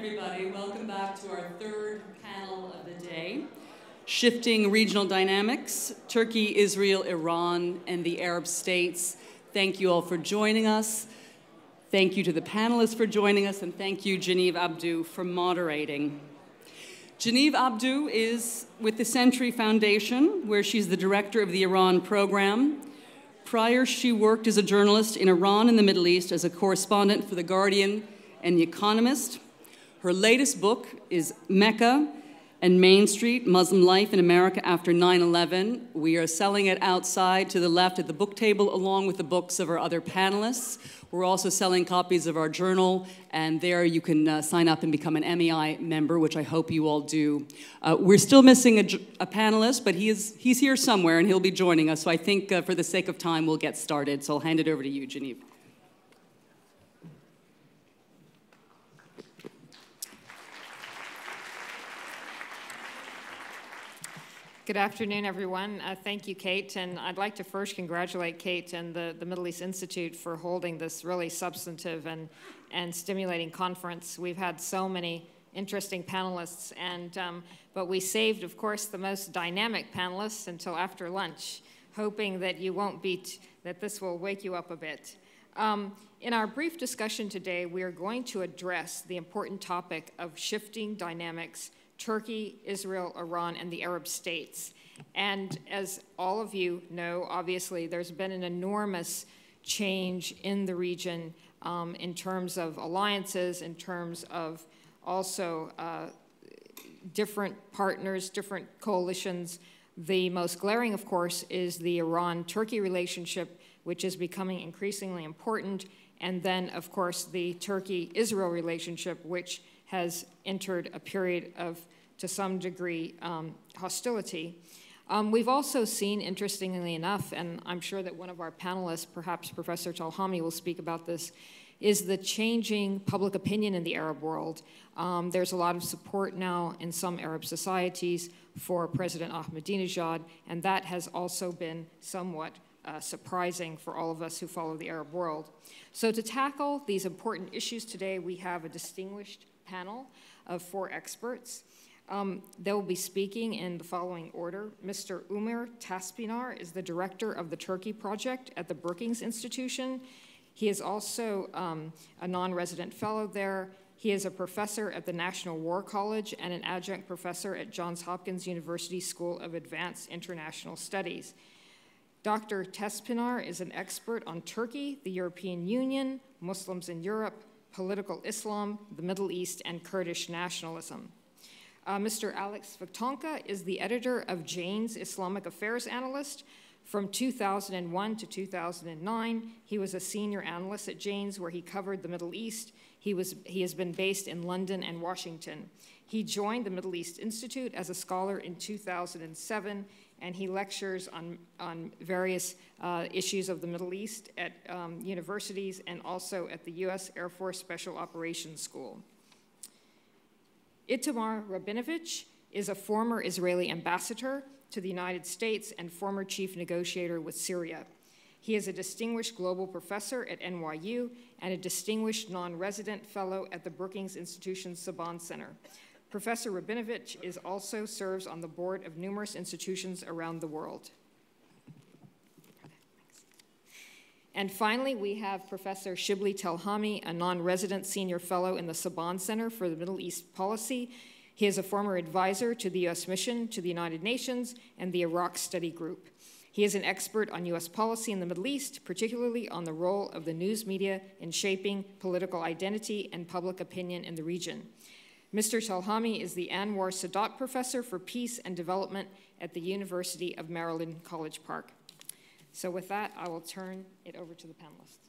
everybody. Welcome back to our third panel of the day. Shifting Regional Dynamics, Turkey, Israel, Iran, and the Arab States. Thank you all for joining us. Thank you to the panelists for joining us, and thank you, Genevieve Abdou, for moderating. Genevieve Abdou is with the Century Foundation, where she's the director of the Iran program. Prior, she worked as a journalist in Iran and the Middle East as a correspondent for The Guardian and The Economist. Her latest book is Mecca and Main Street, Muslim Life in America After 9/11. We are selling it outside to the left at the book table, along with the books of our other panelists. We're also selling copies of our journal, and there you can sign up and become an MEI member, which I hope you all do. We're still missing a panelist, but he's here somewhere, and he'll be joining us. So I think for the sake of time, we'll get started. So I'll hand it over to you, Genevieve. Good afternoon, everyone. Thank you, Kate. And I'd like to first congratulate Kate and the Middle East Institute for holding this really substantive and stimulating conference. We've had so many interesting panelists, but we saved, of course, the most dynamic panelists until after lunch, hoping that that this will wake you up a bit. In our brief discussion today, we are going to address the important topic of shifting dynamics, Turkey, Israel, Iran, and the Arab states. And as all of you know, obviously, there's been an enormous change in the region in terms of alliances, in terms of also different partners, different coalitions. The most glaring, of course, is the Iran-Turkey relationship, which is becoming increasingly important. And then, of course, the Turkey-Israel relationship, which has entered a period of, to some degree, hostility. We've also seen, interestingly enough, and I'm sure that one of our panelists, perhaps Professor Talhami, will speak about this, is the changing public opinion in the Arab world. There's a lot of support now in some Arab societies for President Ahmadinejad, and that has also been somewhat surprising for all of us who follow the Arab world. So to tackle these important issues today, we have a distinguished panel of 4 experts. They will be speaking in the following order. Mr. Umar Taspinar is the director of the Turkey Project at the Brookings Institution. He is also a non-resident fellow there. He is a professor at the National War College and an adjunct professor at Johns Hopkins University School of Advanced International Studies. Dr. Taspinar is an expert on Turkey, the European Union, Muslims in Europe, political Islam, the Middle East, and Kurdish nationalism. Mr. Alex Vaktonka is the editor of Jane's Islamic Affairs Analyst. From 2001 to 2009, he was a senior analyst at Jane's, where he covered the Middle East. He has been based in London and Washington. He joined the Middle East Institute as a scholar in 2007, and he lectures on various issues of the Middle East at universities and also at the U.S. Air Force Special Operations School. Itamar Rabinovich is a former Israeli ambassador to the United States and former chief negotiator with Syria. He is a distinguished global professor at NYU and a distinguished non-resident fellow at the Brookings Institution's Saban Center. Professor Rabinovich also serves on the board of numerous institutions around the world. And finally, we have Professor Shibli Talhami, a non-resident senior fellow in the Saban Center for the Middle East Policy. He is a former advisor to the U.S. mission to the United Nations and the Iraq Study Group. He is an expert on U.S. policy in the Middle East, particularly on the role of the news media in shaping political identity and public opinion in the region. Mr. Talhami is the Anwar Sadat Professor for Peace and Development at the University of Maryland, College Park. So with that, I will turn it over to the panelists.